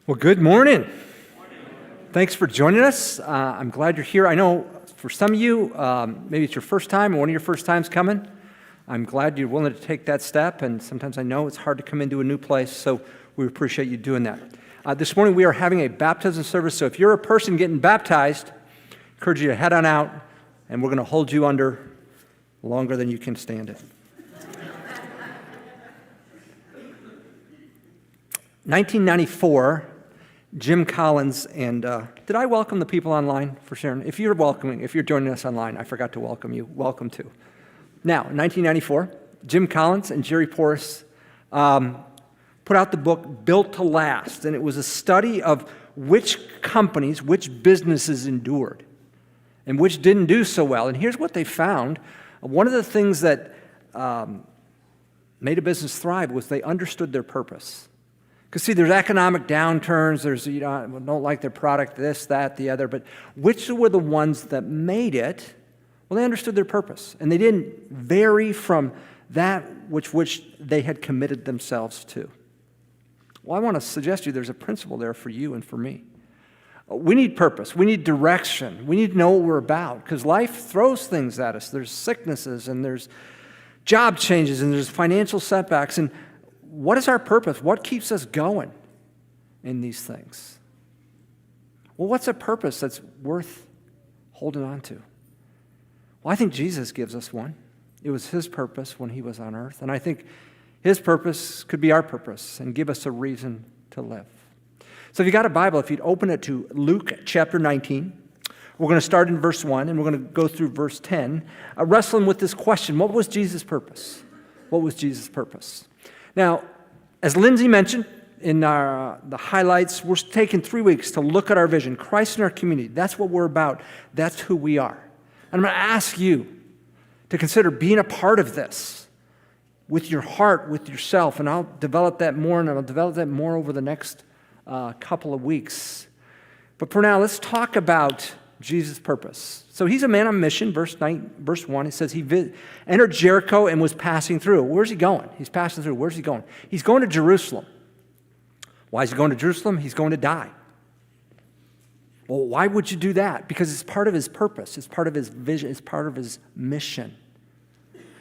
Well, good morning. Thanks for joining us. I'm glad you're here. I know for some of you, maybe it's your first time or one of your first times coming. I'm glad you're willing to take that step, and sometimes I know it's hard to come into a new place, so we appreciate you doing that. This morning we are having a baptism service, so if you're a person getting baptized, I encourage you to head on out, and we're going to hold you under longer than you can stand it. 1994, Jim Collins and, did I welcome the people online for sharing? If you're joining us online, I forgot to welcome you. Welcome to. Now, 1994, Jim Collins and Jerry Porras put out the book Built to Last, and it was a study of which companies, which businesses endured, and which didn't do so well. And here's what they found. One of the things that made a business thrive was they understood their purpose. Because see, there's economic downturns, there's, don't like their product, this, that, the other, but which were the ones that made it? Well, they understood their purpose, and they didn't vary from that which they had committed themselves to. Well, I want to suggest to you there's a principle there for you and for me. We need purpose, we need direction, we need to know what we're about, because life throws things at us. There's sicknesses, and there's job changes, and there's financial setbacks, and what is our purpose? What keeps us going in these things? Well, what's a purpose that's worth holding on to? Well, I think Jesus gives us one. It was his purpose when he was on earth, and I think his purpose could be our purpose and give us a reason to live. So if you got a Bible, if you'd open it to Luke chapter 19, we're going to start in verse 1, and we're going to go through verse 10, wrestling with this question: what was Jesus' purpose? What was Jesus' purpose? Now, as Lindsay mentioned in the highlights, we're taking 3 weeks to look at our vision, Christ in our community. That's what we're about. That's who we are. And I'm going to ask you to consider being a part of this with your heart, with yourself, and I'll develop that more, and I'll develop that more over the next couple of weeks. But for now, let's talk about Jesus' purpose. So he's a man on mission, verse 1. It says he entered Jericho and was passing through. Where's he going? He's passing through. Where's he going? He's going to Jerusalem. Why is he going to Jerusalem? He's going to die. Well, why would you do that? Because it's part of his purpose. It's part of his vision. It's part of his mission.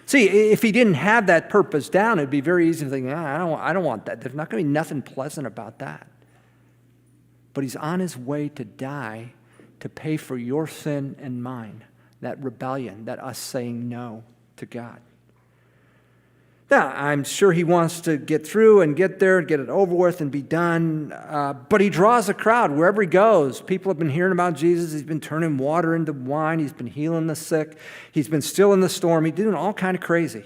See, if he didn't have that purpose down, it'd be very easy to think, I don't want that. There's not going to be nothing pleasant about that. But he's on his way to die to pay for your sin and mine, that rebellion, that us saying no to God. Now, I'm sure he wants to get through and get there and get it over with and be done, but he draws a crowd wherever he goes. People have been hearing about Jesus. He's been turning water into wine. He's been healing the sick. He's been stilling the storm. He's doing all kind of crazy.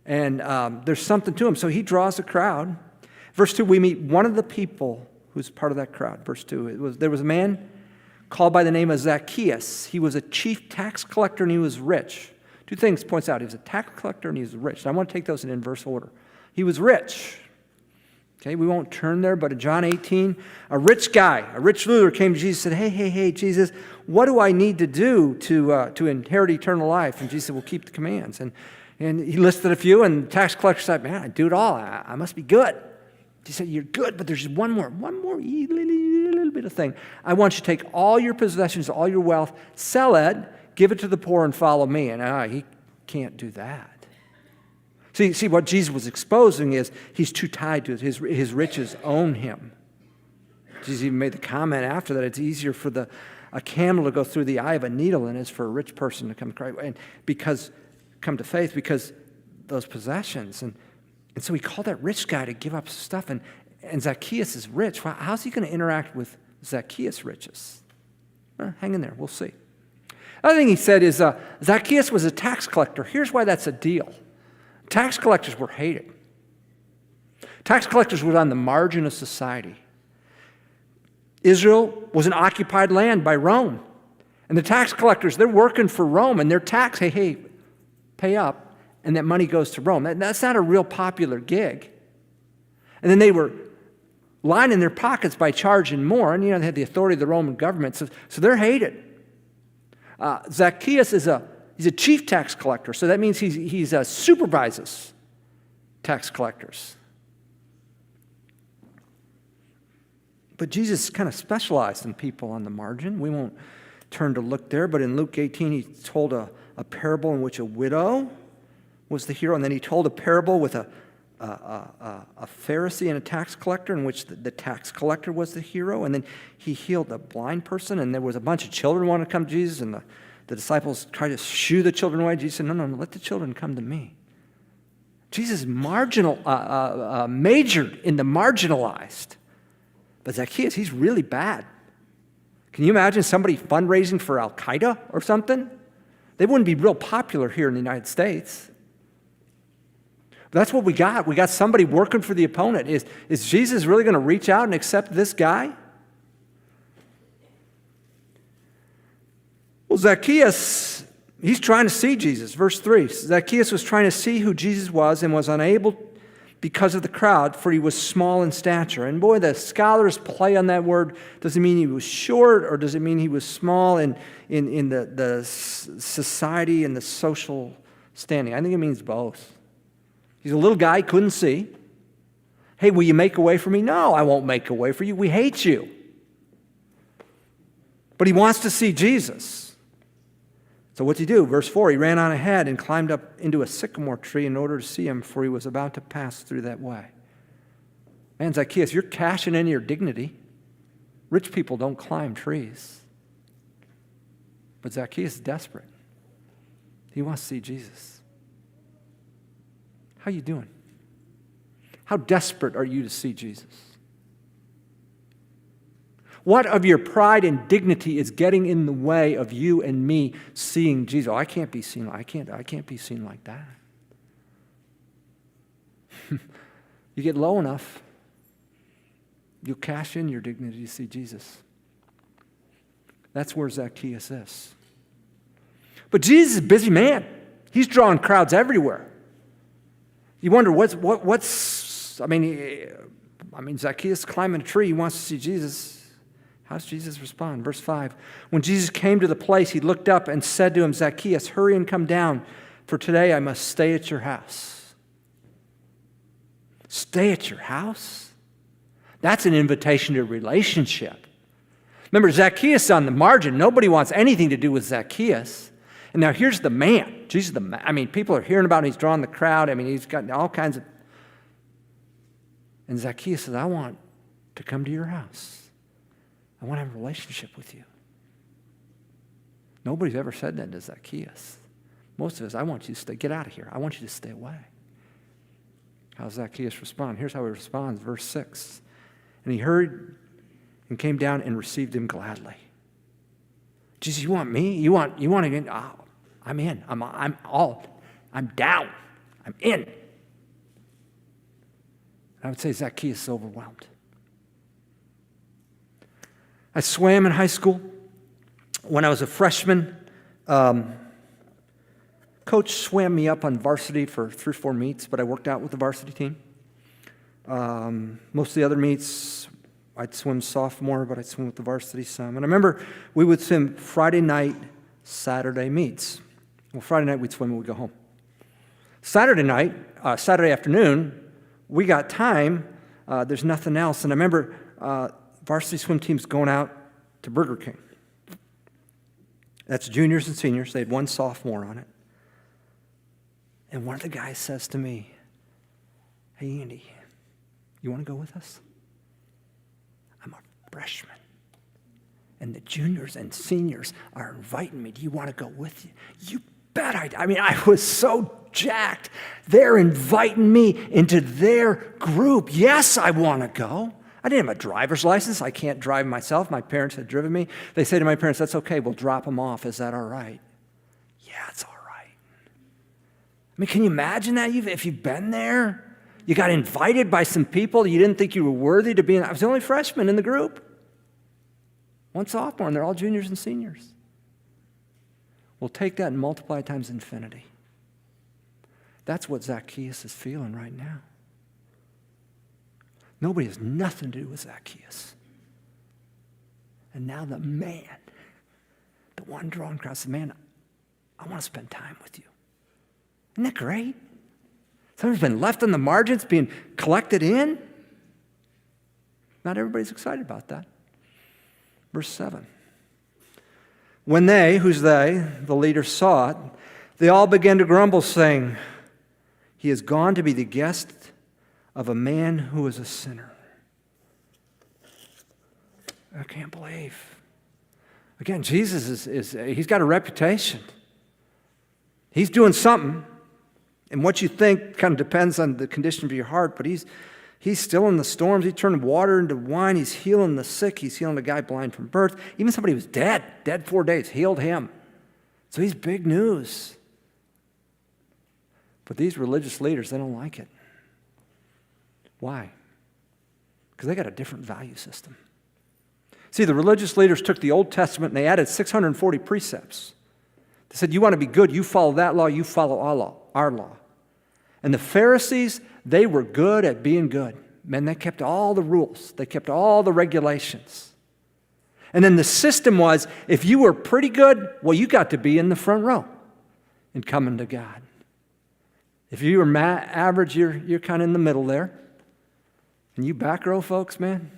And there's something to him, so he draws a crowd. Verse 2, we meet one of the people who's part of that crowd. Verse 2, there was a man called by the name of Zacchaeus. He was a chief tax collector, and he was rich. Two things points out. He was a tax collector and he was rich. And I want to take those in inverse order. He was rich. Okay, we won't turn there, but in John 18, a rich guy, a rich ruler came to Jesus and said, hey, Jesus, what do I need to do to inherit eternal life? And Jesus said, well, keep the commands. And he listed a few, and the tax collector said, man, I do it all. I must be good. He said, you're good, but there's just one more little bit of thing. I want you to take all your possessions, all your wealth, sell it, give it to the poor, and follow me. And he can't do that. See, what Jesus was exposing is he's too tied to it. His riches own him. Jesus even made the comment after that, it's easier for a camel to go through the eye of a needle than it is for a rich person to come to Christ, and come to faith, because those possessions. And so he called that rich guy to give up stuff, and Zacchaeus is rich. Well, how's he going to interact with Zacchaeus' riches? Well, hang in there, we'll see. Other thing he said is Zacchaeus was a tax collector. Here's why that's a deal. Tax collectors were hated. Tax collectors were on the margin of society. Israel was an occupied land by Rome. And the tax collectors, they're working for Rome, and their tax, hey, pay up, and that money goes to Rome. That's not a real popular gig. And then they were lining their pockets by charging more, and they had the authority of the Roman government, so they're hated. Zacchaeus he's a chief tax collector, so that means he supervises tax collectors. But Jesus kind of specialized in people on the margin. We won't turn to look there, but in Luke 18, he told a parable in which a widow was the hero, and then he told a parable with a Pharisee and a tax collector in which the tax collector was the hero, and then he healed a blind person, and there was a bunch of children wanting to come to Jesus, and the disciples tried to shoo the children away. Jesus said, no, let the children come to me. Jesus majored in the marginalized. But Zacchaeus, he's really bad. Can you imagine somebody fundraising for Al-Qaeda or something? They wouldn't be real popular here in the United States. But that's what we got. We got somebody working for the opponent. Is Jesus really going to reach out and accept this guy? Well, Zacchaeus, he's trying to see Jesus. Verse 3, Zacchaeus was trying to see who Jesus was and was unable because of the crowd, for he was small in stature. And boy, the scholars play on that word. Does it mean he was short, or does it mean he was small in the society and the social standing? I think it means both. He's a little guy, couldn't see. Hey, will you make a way for me? No, I won't make a way for you. We hate you. But he wants to see Jesus. So what's he do? Verse 4, he ran on ahead and climbed up into a sycamore tree in order to see him, for he was about to pass through that way. Man, Zacchaeus, you're cashing in your dignity. Rich people don't climb trees. But Zacchaeus is desperate. He wants to see Jesus. How you doing? How desperate are you to see Jesus? What of your pride and dignity is getting in the way of you and me seeing Jesus? Oh, I can't be seen. I can't be seen like that. You get low enough, you'll cash in your dignity to see Jesus. That's where Zacchaeus is. But Jesus is a busy man. He's drawing crowds everywhere. You wonder I mean, Zacchaeus climbing a tree. He wants to see Jesus. How does Jesus respond? Verse 5, when Jesus came to the place, he looked up and said to him, Zacchaeus, hurry and come down, for today I must stay at your house. Stay at your house? That's an invitation to a relationship. Remember, Zacchaeus on the margin. Nobody wants anything to do with Zacchaeus. And now here's the man. Jesus, people are hearing about him. He's drawing the crowd. He's got all kinds of... And Zacchaeus says, I want to come to your house. I want to have a relationship with you. Nobody's ever said that to Zacchaeus. Most of us, I want you to get out of here. I want you to stay away. How does Zacchaeus respond? Here's how he responds, verse 6. And he hurried and came down and received him gladly. Jesus, you want me? You want to get? Oh, I'm in. I'm down. I'm in. I would say Zacchaeus is overwhelmed. I swam in high school. When I was a freshman, coach swam me up on varsity for 3 or 4 meets, but I worked out with the varsity team. Most of the other meets, I'd swim sophomore, but I'd swim with the varsity some. And I remember we would swim Friday night, Saturday meets. Well, Friday night we'd swim and we'd go home. Saturday afternoon, we got time. There's nothing else. And I remember varsity swim teams going out to Burger King. That's juniors and seniors. They had 1 sophomore on it. And one of the guys says to me, hey, Andy, you want to go with us? I'm a freshman. And the juniors and seniors are inviting me. Do you want to go with you? You bet I was so jacked. They're inviting me into their group. Yes, I want to go. I didn't have a driver's license. I can't drive myself. My parents had driven me. They say to my parents, that's okay. We'll drop them off. Is that all right? Yeah, it's all right. Can you imagine that? If you've been there, you got invited by some people you didn't think you were worthy to be in. I was the only freshman in the group. 1 sophomore, and they're all juniors and seniors. We'll take that and multiply it times infinity. That's what Zacchaeus is feeling right now. Nobody has nothing to do with Zacchaeus. And now the man, the one drawing crowd, says, man, I want to spend time with you. Isn't that great? Someone's been left on the margins, being collected in. Not everybody's excited about that. Verse 7. When they, who's they, the leaders saw it, they all began to grumble, saying, he has gone to be the guest of a man who is a sinner. I can't believe. Again, Jesus he's got a reputation. He's doing something. And what you think kind of depends on the condition of your heart, but he's still in the storms. He turned water into wine. He's healing the sick. He's healing a guy blind from birth. Even somebody who was dead 4 days, healed him. So he's big news. But these religious leaders, they don't like it. Why? Because they got a different value system. See, the religious leaders took the Old Testament and they added 640 precepts. They said, you want to be good, you follow that law, you follow our law. And the Pharisees, they were good at being good. Man, they kept all the rules. They kept all the regulations. And then the system was, if you were pretty good, well, you got to be in the front row and coming to God. If you were average, you're kind of in the middle there. And you back row folks, man,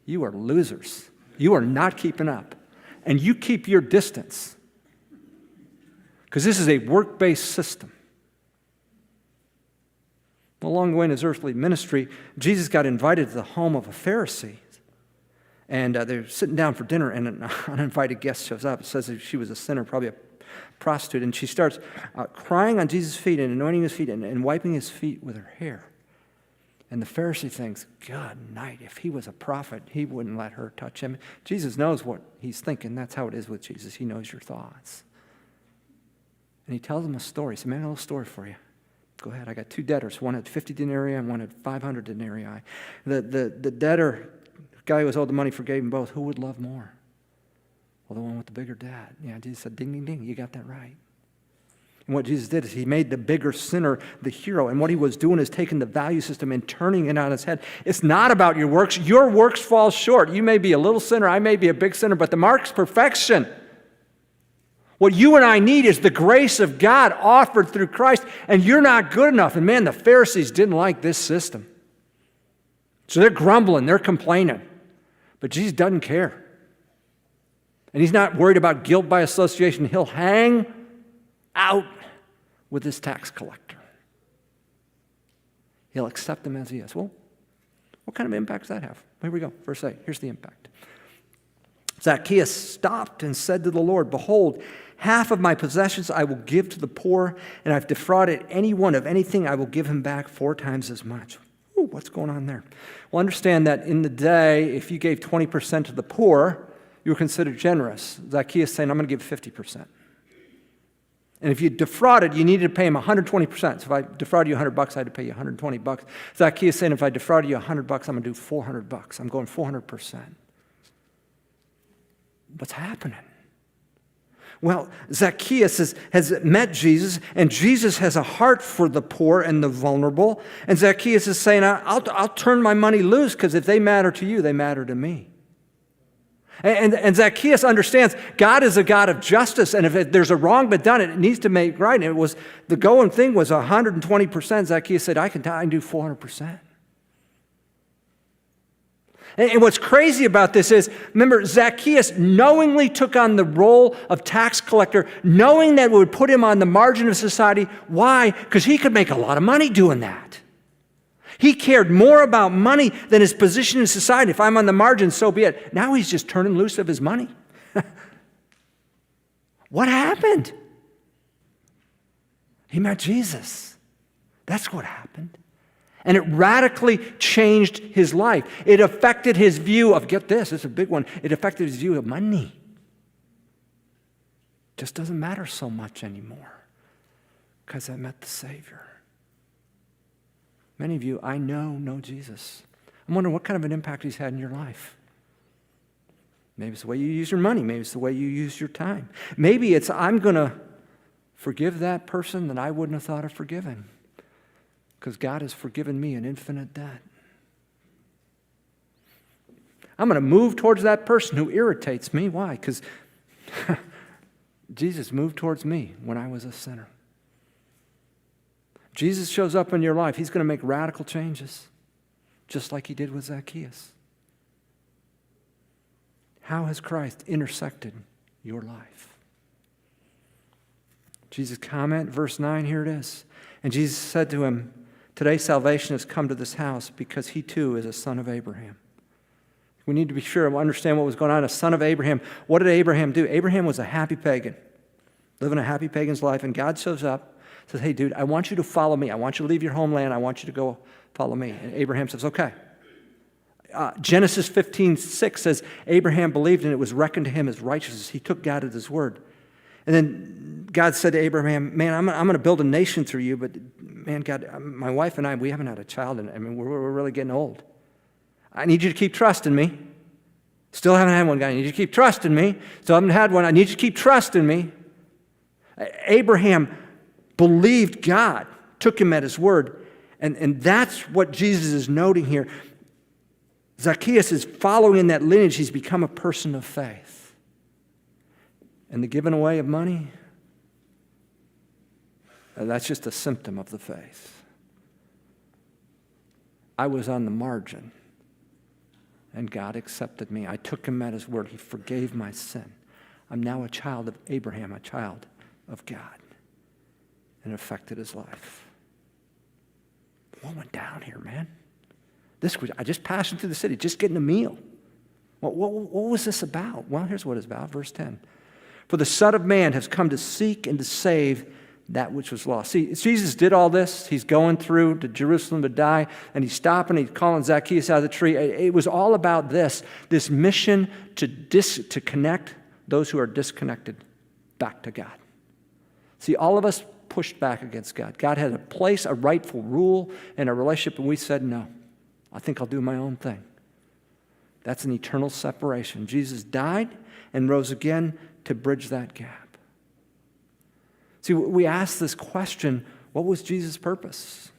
you are losers. You are not keeping up. And you keep your distance. Because this is a work-based system. Along the way in his earthly ministry, Jesus got invited to the home of a Pharisee. And they're sitting down for dinner, and an uninvited guest shows up. It says that she was a sinner, probably a prostitute. And she starts crying on Jesus' feet and anointing his feet and wiping his feet with her hair. And the Pharisee thinks, God night, if he was a prophet, he wouldn't let her touch him. Jesus knows what he's thinking. That's how it is with Jesus. He knows your thoughts. And he tells him a story. He said, man, I got a little story for you. Go ahead. I got 2 debtors. One had 50 denarii and one had 500 denarii. The debtor, the guy who was owed the money, forgave them both. Who would love more? Well, the one with the bigger debt. Yeah, Jesus said, ding, ding, ding. You got that right. And what Jesus did is he made the bigger sinner the hero. And what he was doing is taking the value system and turning it on its head. It's not about your works. Your works fall short. You may be a little sinner. I may be a big sinner. But the mark's perfection. What you and I need is the grace of God offered through Christ. And you're not good enough. And man, the Pharisees didn't like this system. So they're grumbling. They're complaining. But Jesus doesn't care. And he's not worried about guilt by association. He'll hang out with this tax collector. He'll accept him as he is. Well, what kind of impact does that have? Here we go. Verse 8. Here's the impact. Zacchaeus stopped and said to the Lord, behold, half of my possessions I will give to the poor, and I've defrauded anyone of anything, I will give him back 4 times as much. Ooh, what's going on there? Well, understand that in the day, if you gave 20% to the poor, you were considered generous. Zacchaeus saying, I'm going to give 50%. And if you defrauded, you needed to pay him 120%. So if I defrauded you $100, I had to pay you $120. Zacchaeus saying, if I defrauded you $100, I'm going to do $400. I'm going 400%. What's happening? Well, Zacchaeus has met Jesus, and Jesus has a heart for the poor and the vulnerable. And Zacchaeus is saying, I'll turn my money loose, because if they matter to you, they matter to me. And Zacchaeus understands God is a God of justice, and if there's a wrong been done, it needs to make right. And it was the going thing was 120%. Zacchaeus said, I can do 400%. And what's crazy about this is, remember, Zacchaeus knowingly took on the role of tax collector, knowing that it would put him on the margin of society. Why? Because he could make a lot of money doing that. He cared more about money than his position in society. If I'm on the margin, so be it. Now he's just turning loose of his money. What happened? He met Jesus. That's what happened. And it radically changed his life. It affected his view of, get this, it's a big one, it affected his view of money. Just doesn't matter so much anymore because I met the Savior. Many of you, I know Jesus. I'm wondering what kind of an impact he's had in your life. Maybe it's the way you use your money. Maybe it's the way you use your time. Maybe it's, I'm going to forgive that person that I wouldn't have thought of forgiving because God has forgiven me an infinite debt. I'm going to move towards that person who irritates me. Why? Because Jesus moved towards me when I was a sinner. Jesus shows up in your life, he's going to make radical changes, just like he did with Zacchaeus. How has Christ intersected your life? Jesus' comment, verse 9, here it is. And Jesus said to him, today salvation has come to this house because he too is a son of Abraham. We need to be sure and understand what was going on. A son of Abraham. What did Abraham do? Abraham was a happy pagan, living a happy pagan's life, and God shows up, says, hey, dude, I want you to follow me. I want you to leave your homeland. I want you to go follow me. And Abraham says, okay. Genesis 15:6 says, Abraham believed and it was reckoned to him as righteousness. He took God at his word. And then God said to Abraham, man, I'm going to build a nation through you, but man, God, my wife and I, we haven't had a child, and I mean, we're really getting old. I need you to keep trusting me. Still haven't had one, God. I need you to keep trusting me. Still haven't had one. I need you to keep trusting me. Abraham believed God, took him at his word. And that's what Jesus is noting here. Zacchaeus is following in that lineage. He's become a person of faith. And the giving away of money, that's just a symptom of the faith. I was on the margin. And God accepted me. I took him at his word. He forgave my sin. I'm now a child of Abraham, a child of God. And it affected his life. What went down here, man? I just passed through the city, just getting a meal. What was this about? Well, here's what it's about. Verse 10. For the Son of Man has come to seek and to save that which was lost. See, Jesus did all this. He's going through to Jerusalem to die, and he's stopping, he's calling Zacchaeus out of the tree. It was all about this mission to connect those who are disconnected back to God. See, all of us pushed back against God. God had a place, a rightful rule, and a relationship, and we said, no, I think I'll do my own thing. That's an eternal separation. Jesus died and rose again to bridge that gap. See, we ask this question, what was Jesus' purpose?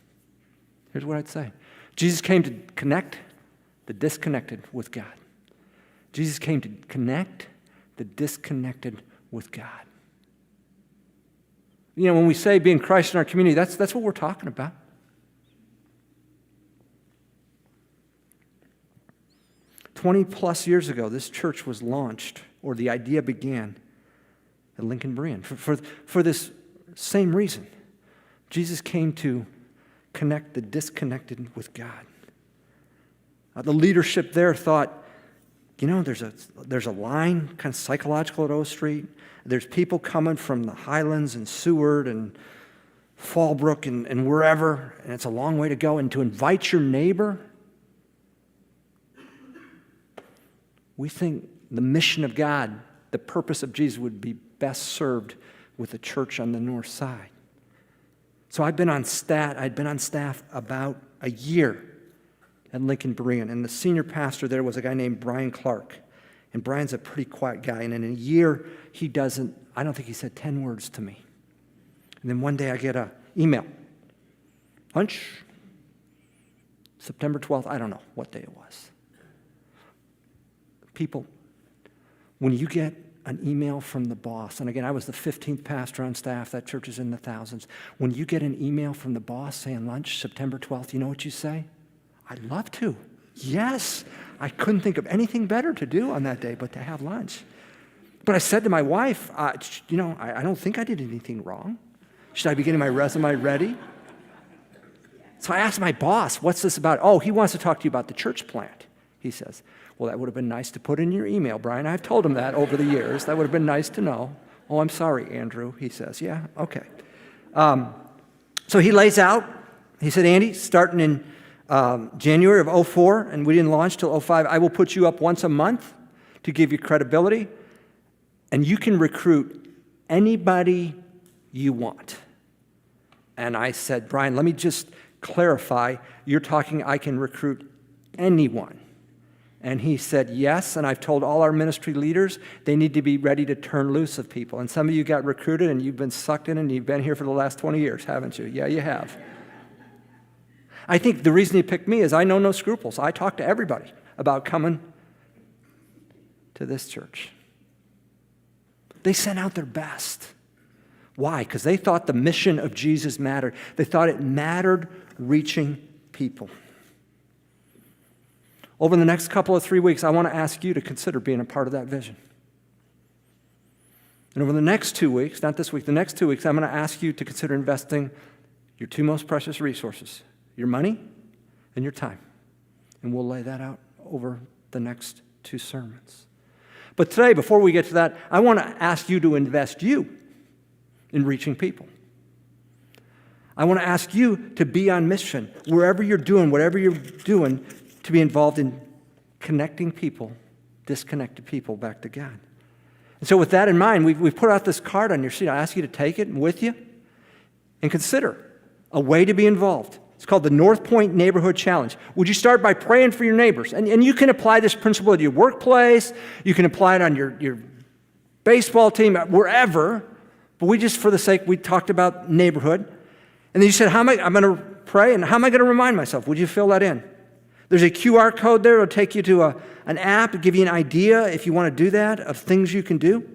Here's what I'd say. Jesus came to connect the disconnected with God. Jesus came to connect the disconnected with God. You know, when we say being Christ in our community, that's what we're talking about. +20 years ago, this church was launched, or the idea began, at Lincoln Berean, for this same reason. Jesus came to connect the disconnected with God. The leadership there thought, you know, there's a line, kind of psychological at O Street. There's people coming from the Highlands and Seward and Fallbrook and wherever, and it's a long way to go. And to invite your neighbor, we think the mission of God, the purpose of Jesus would be best served with a church on the north side. So I'd been on staff about a year at Lincoln Berean, and the senior pastor there was a guy named Brian Clark. And Brian's a pretty quiet guy, and in a year, I don't think he said 10 words to me. And then one day I get an email. Lunch, September 12th, I don't know what day it was. People, when you get an email from the boss, and again, I was the 15th pastor on staff, that church is in the thousands. When you get an email from the boss saying lunch, September 12th, you know what you say? I'd love to. Yes, I couldn't think of anything better to do on that day but to have lunch. But I said to my wife, I don't think I did anything wrong. Should I be getting my resume ready? So I asked my boss, what's this about? Oh, he wants to talk to you about the church plant, he says. Well, that would have been nice to put in your email, Brian. I've told him that over the years. That would have been nice to know. Oh, I'm sorry, Andrew, he says. Yeah, okay. So he lays out. He said, Andy, starting in January of 2004, and we didn't launch till 2005, I will put you up once a month to give you credibility, and you can recruit anybody you want. And I said, Brian, let me just clarify. You're talking I can recruit anyone. And he said, yes, and I've told all our ministry leaders they need to be ready to turn loose of people. And some of you got recruited and you've been sucked in and you've been here for the last 20 years, haven't you? Yeah, you have. I think the reason he picked me is I know no scruples. I talk to everybody about coming to this church. They sent out their best. Why? Because they thought the mission of Jesus mattered. They thought it mattered reaching people. Over the next couple of 3 weeks, I want to ask you to consider being a part of that vision. And over the next 2 weeks, not this week, the next 2 weeks, I'm going to ask you to consider investing your two most precious resources, your money and your time. And we'll lay that out over the next 2 sermons. But today, before we get to that, I want to ask you to invest you in reaching people. I want to ask you to be on mission, wherever you're doing, whatever you're doing, to be involved in connecting people, disconnected people back to God. And so with that in mind, we've put out this card on your seat. I ask you to take it with you and consider a way to be involved. It's called the North Pointe Neighborhood Challenge. Would you start by praying for your neighbors? And you can apply this principle at your workplace. You can apply it on your baseball team, wherever. But for the sake, we talked about neighborhood. And then you said, I'm going to pray, and how am I going to remind myself? Would you fill that in? There's a QR code there. It'll take you to an app, give you an idea, if you want to do that, of things you can do.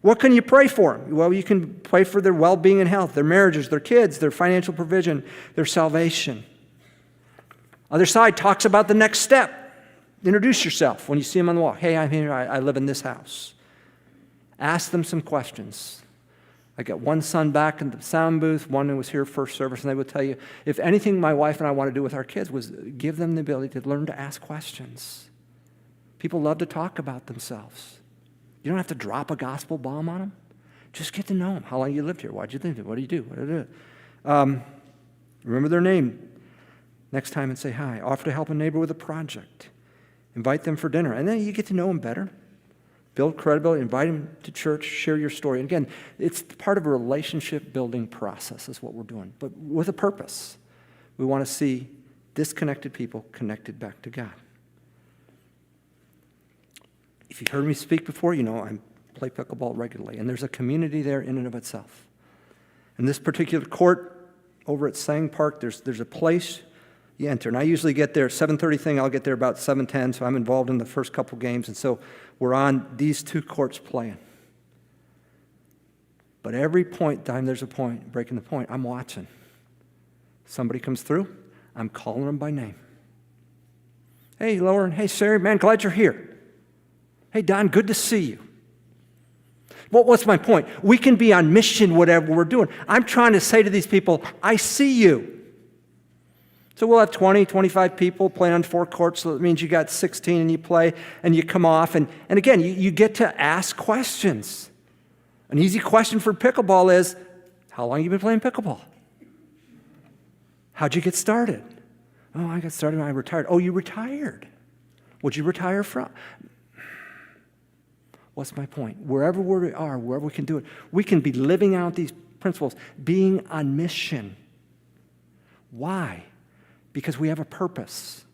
What can you pray for? Well, you can pray for their well-being and health, their marriages, their kids, their financial provision, their salvation. Other side talks about the next step. Introduce yourself when you see them on the walk. Hey, I'm here. I live in this house. Ask them some questions. I got one son back in the sound booth, one who was here first service, and they would tell you, if anything my wife and I want to do with our kids was give them the ability to learn to ask questions. People love to talk about themselves. You don't have to drop a gospel bomb on them. Just get to know them. How long you lived here? Why'd you live here? What do you do? What do you do? Remember their name next time and say hi. Offer to help a neighbor with a project. Invite them for dinner. And then you get to know them better. Build credibility. Invite them to church. Share your story. And again, it's part of a relationship-building process is what we're doing, but with a purpose. We want to see disconnected people connected back to God. If you've heard me speak before, you know I play pickleball regularly, and there's a community there in and of itself. In this particular court over at Sang Park, there's a place you enter, and I usually get there 7:30 thing. I'll get there about 7:10, so I'm involved in the first couple games, and so we're on these 2 courts playing. But every time there's a point, breaking the point, I'm watching. Somebody comes through, I'm calling them by name. Hey, Lauren. Hey, Sarah. Man, glad you're here. Hey, Don, good to see you. What's my point? We can be on mission, whatever we're doing. I'm trying to say to these people, I see you. So we'll have 20, 25 people playing on 4 courts, so that means you got 16 and you play and you come off. And again, you get to ask questions. An easy question for pickleball is, how long have you been playing pickleball? How'd you get started? Oh, I got started when I retired. Oh, you retired. What'd you retire from? What's my point? Wherever we are, wherever we can do it, we can be living out these principles, being on mission. Why? Because we have a purpose.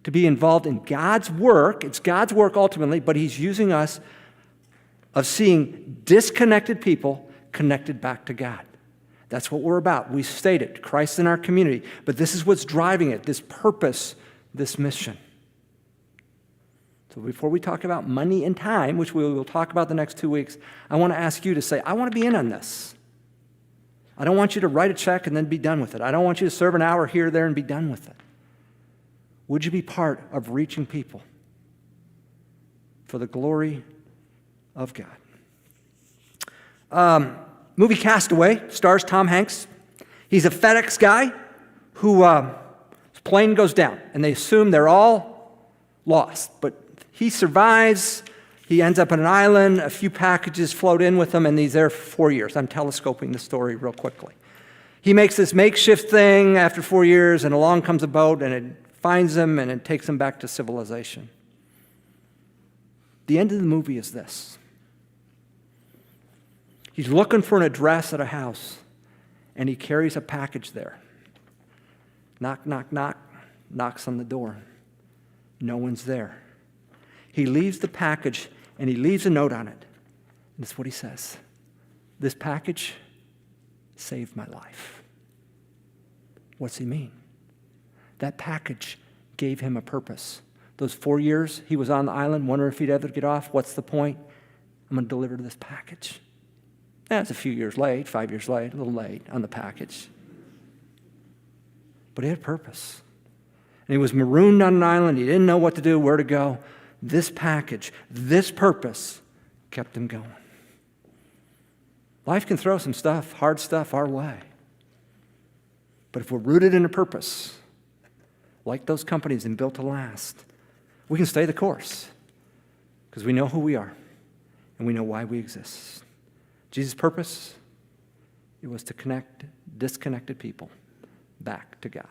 To be involved in God's work. It's God's work ultimately, but He's using us of seeing disconnected people connected back to God. That's what we're about. We stated Christ in our community, but this is what's driving it, this purpose, this mission. So before we talk about money and time, which we will talk about the next 2 weeks, I want to ask you to say, I want to be in on this. I don't want you to write a check and then be done with it. I don't want you to serve an hour here or there and be done with it. Would you be part of reaching people for the glory of God? Movie Castaway stars Tom Hanks. He's a FedEx guy who his plane goes down, and they assume they're all lost, but he survives. He ends up on an island. A few packages float in with him, and he's there for 4 years. I'm telescoping the story real quickly. He makes this makeshift thing after 4 years, and along comes a boat, and it finds him, and it takes him back to civilization. The end of the movie is this. He's looking for an address at a house, and he carries a package there. Knock, knock, knock, knocks on the door. No one's there. He leaves the package, and he leaves a note on it. And this is what he says. This package saved my life. What's he mean? That package gave him a purpose. Those 4 years he was on the island, wondering if he'd ever get off. What's the point? I'm going to deliver this package. That's a few years late, 5 years late, a little late on the package. But it had purpose. And he was marooned on an island. He didn't know what to do, where to go. This package, this purpose kept him going. Life can throw some stuff, hard stuff our way. But if we're rooted in a purpose, like those companies and built to last, we can stay the course because we know who we are and we know why we exist. Jesus' purpose, it was to connect disconnected people back to God.